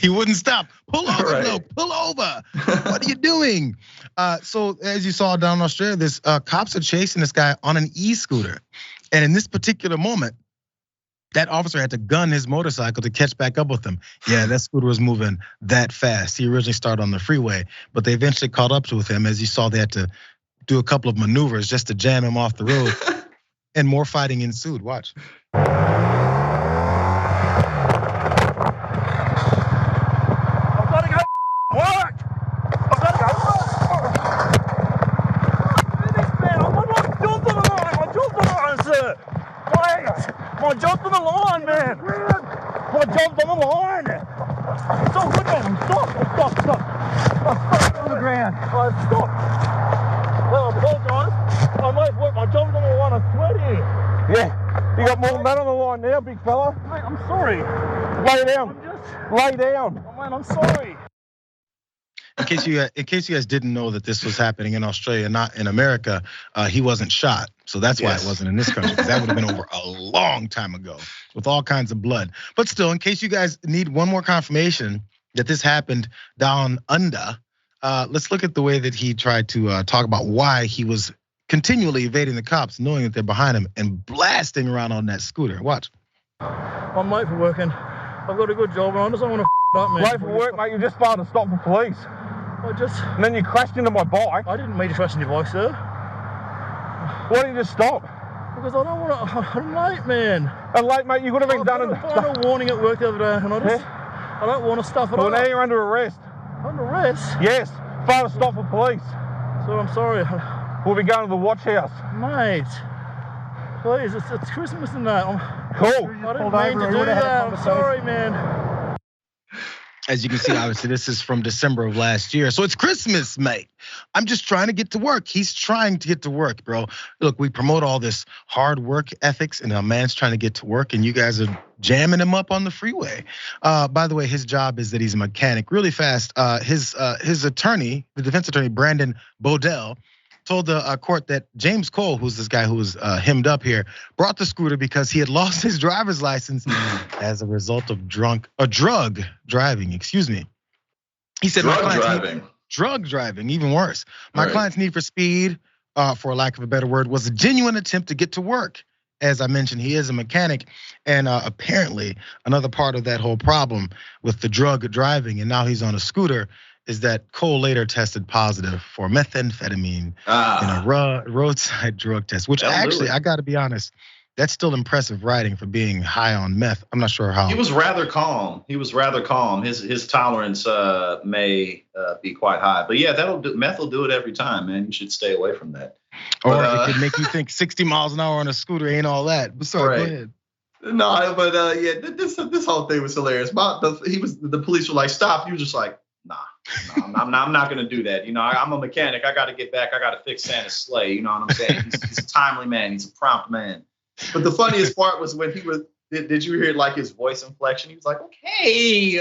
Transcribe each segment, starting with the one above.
He wouldn't stop. Pull over, right. No, pull over. What are you doing? So as you saw down in Australia, this cops are chasing this guy on an e-scooter. And in this particular moment, that officer had to gun his motorcycle to catch back up with him. Yeah, that scooter was moving that fast. He originally started on the freeway, but they eventually caught up with him. As you saw, they had to do a couple of maneuvers just to jam him off the road. And more fighting ensued. Watch. I jumped on the line, man. I jumped on the line. It's all good, man. Stop. I'm stuck on the ground. Stop. Well, I apologize. I made work. I jumped on the line. I swear to you. Yeah. You got more than that on the line now, big fella. Mate, I'm sorry. Lay down. Lay down. Oh, man, I'm sorry. In case you guys didn't know that this was happening in Australia, not in America, he wasn't shot. So that's why it wasn't in this country, because that would have been over a long time ago with all kinds of blood. But still, in case you guys need one more confirmation that this happened down under, let's look at the way that he tried to talk about why he was continually evading the cops, knowing that they're behind him and blasting around on that scooter. Watch. I'm late for working. I've got a good job and I just don't want to up, man. Late for work, mate. You just failed to stop for police. And then you crashed into my bike. I didn't mean to crash into your bike, sir. Why didn't you just stop? Because I don't want to. I'm late, man. And late, mate. You could have been done. I got a warning at work the other day, and I don't want to stuff it up. Well, now you're under arrest. Under arrest? Yes. Failed to stop for police. So I'm sorry. We'll be going to the watch house. Mate, please, it's Christmas and that. Cool. I didn't mean to do that. I'm sorry, man. As you can see, obviously, this is from December of last year. So it's Christmas, mate. I'm just trying to get to work. He's trying to get to work, bro. Look, we promote all this hard work ethics, and a man's trying to get to work, and you guys are jamming him up on the freeway. By the way, his job is that he's a mechanic. Really fast, his attorney, the defense attorney, Brandon Bodell, told the court that James Cole, who's this guy who was hemmed up here, brought the scooter because he had lost his driver's license as a result of drug driving. Excuse me. He said drug driving, even worse. My client's need for speed, for lack of a better word, was a genuine attempt to get to work. As I mentioned, he is a mechanic, and apparently another part of that whole problem with the drug driving, and now he's on a scooter, is that Cole later tested positive for methamphetamine in a roadside drug test, which actually, I gotta be honest, that's still impressive writing for being high on meth. I'm not sure how. He was rather calm. His tolerance may be quite high, but yeah, meth will do it every time, man. You should stay away from that. Or it could make you think 60 miles an hour on a scooter ain't all that. But sorry, go ahead. No, but yeah, this whole thing was hilarious. The police were like, stop. He was just like, nah, I'm not gonna do that. You know, I'm a mechanic. I gotta get back. I gotta fix Santa's sleigh. You know what I'm saying? He's a timely man. He's a prompt man. But the funniest part was when he was. Did you hear like his voice inflection? He was like, okay.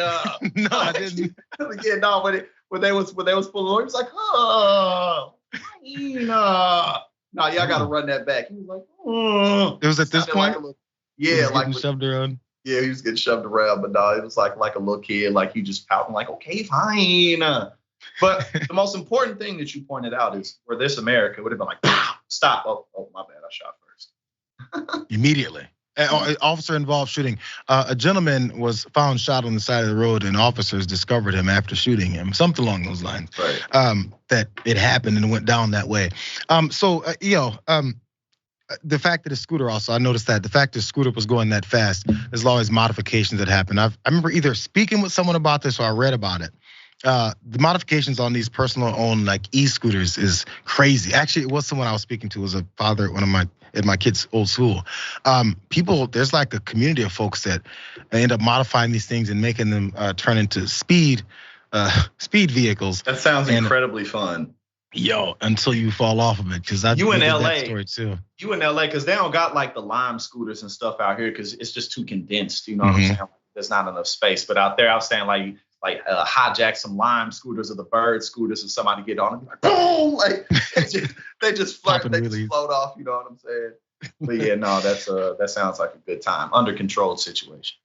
No, I didn't. Yeah, no. When they was pulling over, he was like, oh, no, y'all gotta run that back. He was like, oh. It was at this point. Like shoved around. Yeah, he was getting shoved around, but no, it was like a little kid, like he just pouting, like, okay, fine. But the most important thing that you pointed out is where this America would have been like, stop. Oh, my bad, I shot first. Immediately. Officer involved shooting. A gentleman was found shot on the side of the road, and officers discovered him after shooting him. Something along those lines. Right. That it happened and went down that way. The fact that his scooter also, I noticed that the fact that his scooter was going that fast, there's always modifications that happen. I remember either speaking with someone about this or I read about it. The modifications on these personal owned like e-scooters is crazy. Actually, it was someone I was speaking to, was a father at my kids' old school. There's like a community of folks that end up modifying these things and making them turn into speed vehicles. That sounds incredibly fun. Yo, until you fall off of it, because you in LA, that story too. You in LA, because they don't got like the Lime scooters and stuff out here, because it's just too condensed. You know what I'm saying? There's not enough space. But out there, I was saying like hijack some Lime scooters or the Bird scooters, and somebody get on and be like, boom, like they just float off. You know what I'm saying? But yeah, no, that sounds like a good time under controlled situation.